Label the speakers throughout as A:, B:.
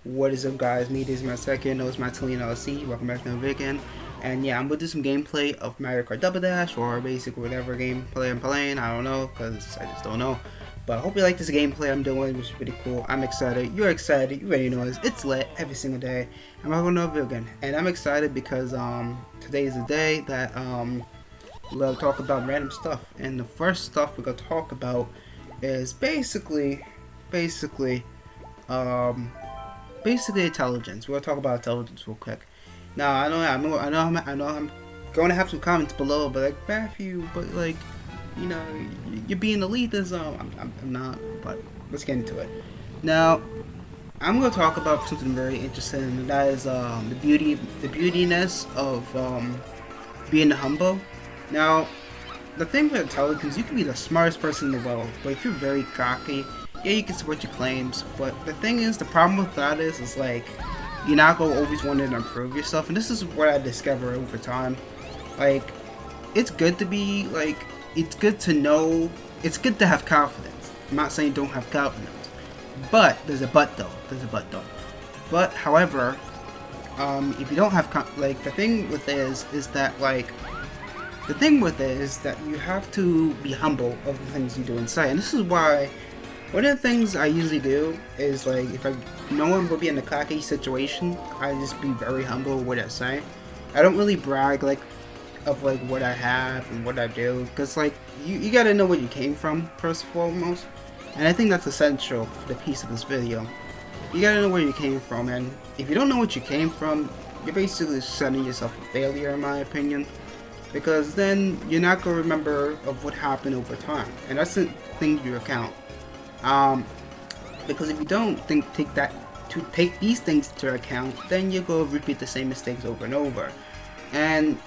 A: What is up, guys? Me, this is my second. No, it's Mattolina LC. Welcome back to another video again. And yeah, I'm gonna do some gameplay of Mario Kart Double Dash or basically whatever gameplay I'm playing. I don't know, because I just don't know. But I hope you like this gameplay I'm doing, which is pretty cool. I'm excited. You're excited. You already know this. It's lit every single day. I'm back with another video again. And I'm excited because today is the day that we'll talk about random stuff. And the first stuff we're gonna talk about is basically um basically intelligence. We're gonna talk about intelligence real quick. Now I know I'm going to have some comments below, but like Matthew, but like you're being elitism. I'm not, but let's get into it. Now I'm gonna talk about something very interesting, and that is the beautiness of being humble. Now the thing with intelligence, you can be the smartest person in the world, but if you're very cocky, yeah, you can support your claims, but the thing is, the problem with that is like, you're not going to always want to improve yourself, and this is what I discovered over time. Like, it's good to be, like, it's good to know, it's good to have confidence. I'm not saying don't have confidence, but there's a but though, But, however, if you don't have, like, the thing with it is that, like, the thing with it is that you have to be humble of the things you do inside, and this is why one of the things I usually do is, like, if I know I'm gonna be in a cocky situation, I just be very humble with what I say. I don't really brag, like, of like what I have and what I do, because like you gotta know where you came from first and foremost, and I think that's essential for the piece of this video. You gotta know where you came from, and if you don't know what you came from, you're basically setting yourself a failure, in my opinion, because then you're not gonna remember of what happened over time, and that's the thing you account. Because if you don't take these things into account, then you go repeat the same mistakes over and over. And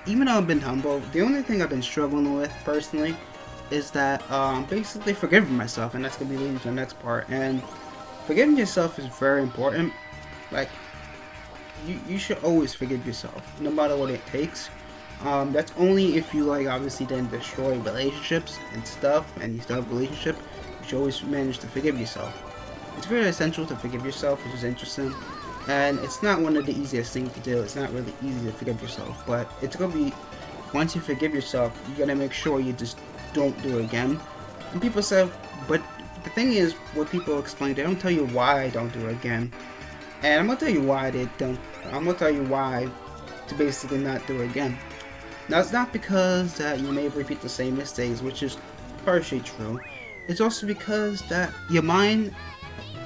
A: even though I've been humble, the only thing I've been struggling with personally is that basically forgiving myself, and that's gonna be leading to the next part. And forgiving yourself is very important. Like, you should always forgive yourself, no matter what it takes. That's only if you, like, obviously then destroy relationships and stuff, and you still have a relationship. You should always manage to forgive yourself. It's very essential to forgive yourself, which is interesting, and it's not one of the easiest things to do. It's not really easy to forgive yourself, but it's gonna be, once you forgive yourself, you gotta make sure you just don't do it again. And people say, but the thing is, what people explain, they don't tell you why I don't do it again, and I'm gonna tell you why they don't. I'm gonna tell you why to basically not do it again. Now, it's not because that you may repeat the same mistakes, which is partially true. It's also because that your mind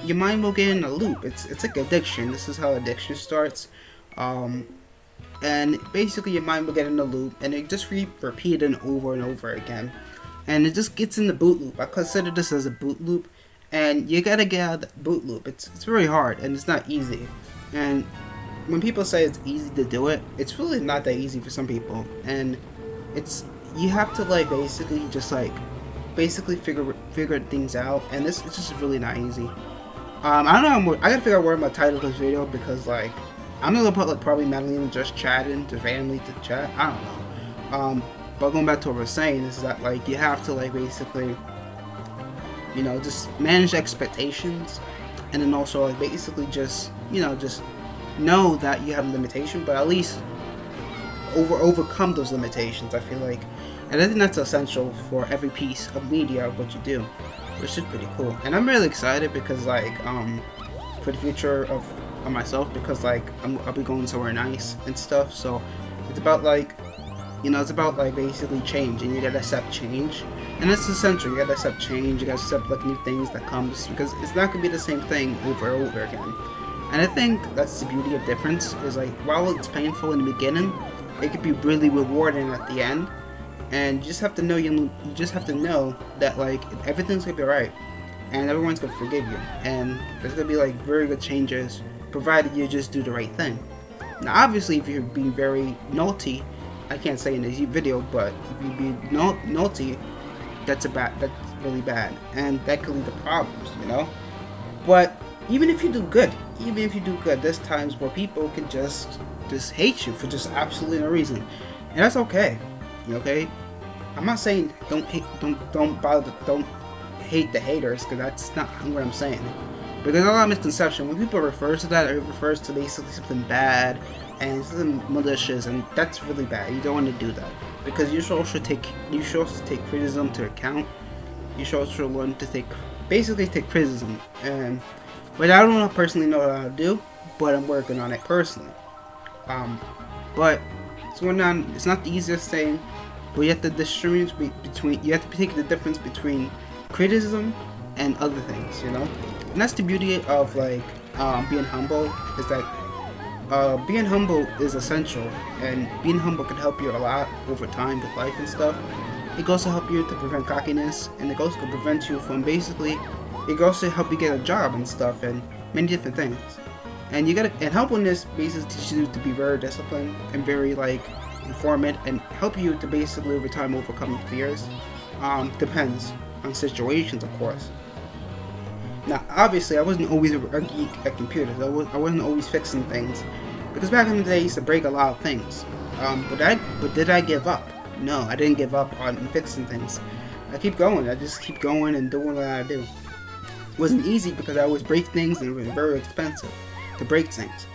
A: will get in a loop. It's like addiction. This is how addiction starts. And basically your mind will get in a loop, and it just repeated over and over again. And it just gets in the boot loop. I consider this as a boot loop, and you gotta get out of the boot loop. It's very hard, and it's not easy. And when people say it's easy to do it, it's really not that easy for some people. And you have to, like, basically just like figure things out, and it's just really not easy. I don't know. I gotta figure out where my title of this video, because like I'm gonna put like probably Mattolina just chatting, just randomly to chat. I don't know. But going back to what we're saying is that, like, you have to, like, basically, just manage expectations, and then also, like, basically just just know that you have a limitation, but at least overcome those limitations, I feel like. And I think that's essential for every piece of media of what you do, which is pretty cool. And I'm really excited because, like, for the future of myself, because, like, I'll be going somewhere nice and stuff. So it's about, like, basically change, and you gotta accept change, and it's essential. You gotta accept change. You gotta accept, like, new things that comes, because it's not gonna be the same thing over and over again. And I think that's the beauty of difference, is like, while it's painful in the beginning, it could be really rewarding at the end. And you just have to know that, like, everything's gonna be alright, and everyone's gonna forgive you, and there's gonna be, like, very good changes, provided you just do the right thing. Now, obviously, if you're being very naughty, I can't say in this video, but if you be naughty, that's really bad, and that could lead to problems, But even if you do good, there's times where people can just hate you for just absolutely no reason, and that's okay. Okay, I'm not saying don't hate the haters, because that's not what I'm saying. Because a lot of misconception, when people refer to that, it refers to basically something bad and something malicious, and that's really bad. You don't want to do that, because you should also take criticism to account. You should also learn to take criticism, and which I don't personally know how to do, but I'm working on it personally. But it's going on. It's not the easiest thing, but you have to distinguish between. You have to take the difference between criticism and other things, and that's the beauty of being humble, is that being humble is essential, and being humble can help you a lot over time with life and stuff. It goes to help you to prevent cockiness, and it goes to prevent you from it goes to help you get a job and stuff, and many different things. And humbleness basically teaches you to be very disciplined and very informant, and help you to basically over time overcome fears. Depends on situations, of course. Now, obviously, I wasn't always a geek at computers. I wasn't always fixing things, because back in the day, I used to break a lot of things. But did I give up? No, I didn't give up on fixing things. I keep going. I just keep going and doing what I do. It wasn't easy because I always break things, and it was very expensive to break things.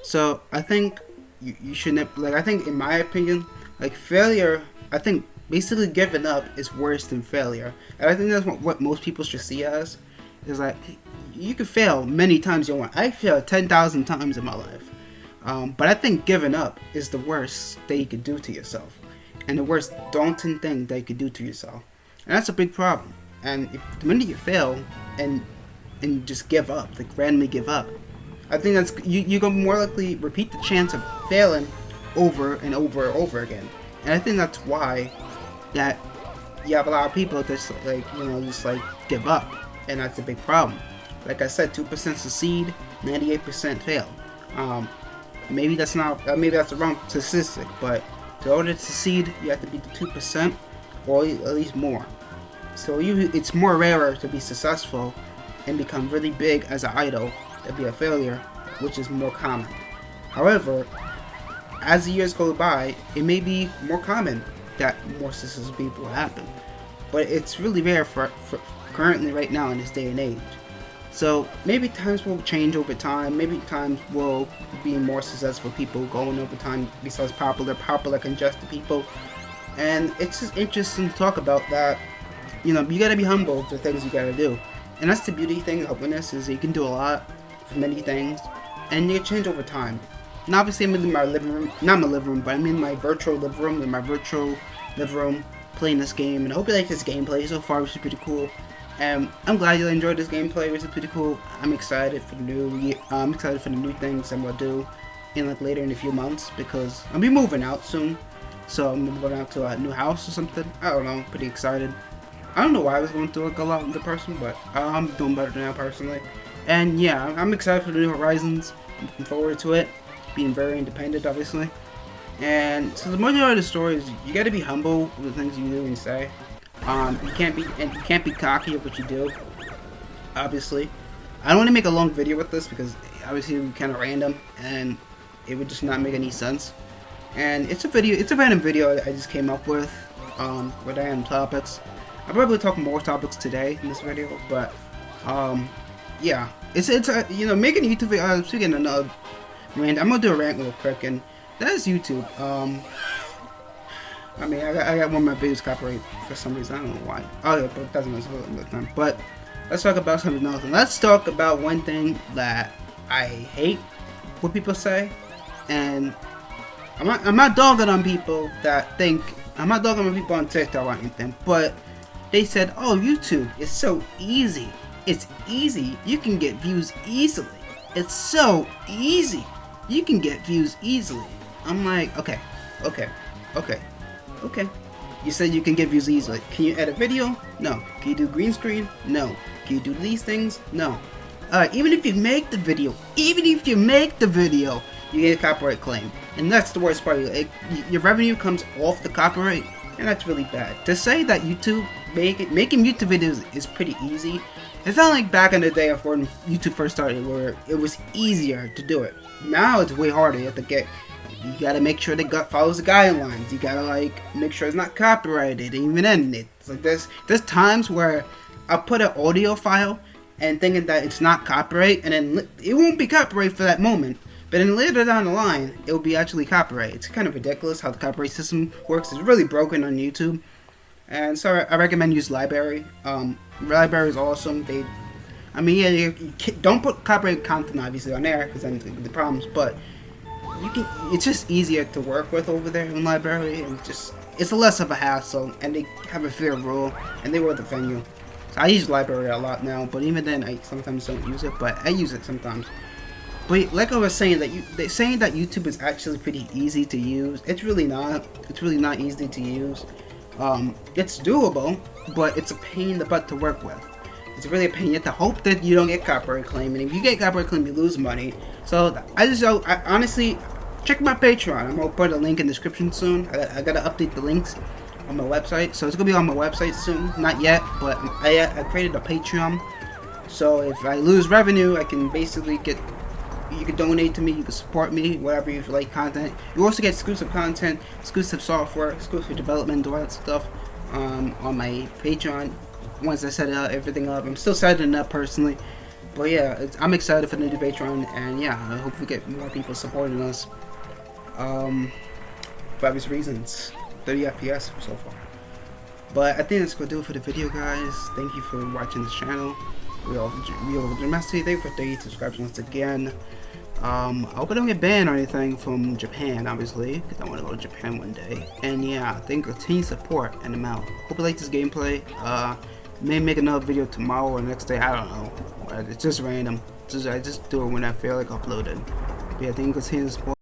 A: So I think you shouldn't, I think in my opinion, failure, I think basically giving up is worse than failure. And I think that's what most people should see as, is you can fail many times you want. I failed 10,000 times in my life. But I think giving up is the worst that you could do to yourself, and the worst daunting thing that you could do to yourself. And that's a big problem. And the minute you fail and just give up, randomly give up, I think that's you're gonna more likely repeat the chance of failing over and over and over again. And I think that's why that you have a lot of people that just give up, and that's a big problem. Like I said, 2% succeed, 98% fail. Maybe that's the wrong statistic, but in order to succeed, you have to beat the 2%, or at least more. So it's more rarer to be successful and become really big as an idol than be a failure, which is more common. However, as the years go by, it may be more common that more successful people will happen, but it's really rare for currently right now in this day and age. So maybe times will change over time. Maybe times will be more successful people going over time because popular can just the people. And it's just interesting to talk about that. You gotta be humble for things you gotta do. And that's the beauty thing of humbleness, is that you can do a lot for many things, and you can change over time. And obviously I'm in my living room, not my living room, but I'm in my virtual living room, playing this game, and I hope you like this gameplay so far, which is pretty cool. And I'm glad you enjoyed this gameplay, which is pretty cool. I'm excited for the new things I'm gonna do in later in a few months, because I'll be moving out soon. So I'm moving out to a new house or something. I don't know, pretty excited. I don't know why I was going through a lot with the person, but I'm doing better now personally. And yeah, I'm excited for the new horizons. I'm looking forward to it. Being very independent, obviously. And so the majority of the story is you gotta be humble with the things you do and say. You can't be cocky of what you do. Obviously, I don't want to make a long video with this because obviously it would be kind of random and it would just not make any sense. And it's a random video I just came up with random topics. I'll probably talk more topics today in this video, but yeah, it's making a YouTube video. Speaking of another rant, I'm gonna do a rant real quick, and that is YouTube. I mean, I got one of my videos copyright for some reason. I don't know why. Oh yeah, but it doesn't matter time. But let's talk about something else. And let's talk about one thing that I hate what people say. And I'm not dogging on people that think, I'm not dogging on people on TikTok or anything, but they said, oh, YouTube is so easy. It's easy. You can get views easily. It's so easy. You can get views easily. I'm like, okay. You said you can get views easily. Can you edit video? No. Can you do green screen? No. Can you do these things? No. Even if you make the video, you get a copyright claim. And that's the worst part. Your revenue comes off the copyright, and that's really bad. To say that making YouTube videos is pretty easy, it's not like back in the day when YouTube first started where it was easier to do it. Now it's way harder. You gotta make sure follows the guidelines. You gotta make sure it's not copyrighted. Even then, it's like there's times where I put an audio file and thinking that it's not copyright, and then it won't be copyright for that moment. But then later down the line, it will be actually copyright. It's kind of ridiculous how the copyright system works. It's really broken on YouTube. And so I recommend use Library. Library is awesome. Yeah, you don't put copyright content obviously on there because then the problems. But it's just easier to work with over there in Library, and it's less of a hassle. And they have a fair rule, and they will defend you. So I use Library a lot now, but even then I sometimes don't use it. But I use it sometimes. But like I was saying, they're saying that YouTube is actually pretty easy to use. It's really not. It's really not easy to use. It's doable, but it's a pain in the butt to work with. It's really a pain. You have to hope that you don't get copyright claim, and if you get copyright claim, you lose money. So I honestly check my Patreon. I'm gonna put a link in the description soon. I gotta update the links on my website, so it's gonna be on my website soon. Not yet, but I created a Patreon. So if I lose revenue, I can basically get. You can donate to me, you can support me, whatever you like content. You also get exclusive content, exclusive software, exclusive development, all that stuff on my Patreon. Once I set everything up, I'm still setting it up personally. But yeah, I'm excited for the new Patreon, and yeah, I hope we get more people supporting us. For obvious reasons, 30 FPS so far. But I think that's gonna do it for the video, guys. Thank you for watching this channel. Real Domestic, thank you for 30 subscribers once again. I hope I don't get banned or anything from Japan, obviously, because I want to go to Japan one day. And yeah, I think continue support, and I'm out. Hope you like this gameplay. May make another video tomorrow or next day, I don't know. It's just random. I just do it when I feel like uploading. But yeah, I think continue support.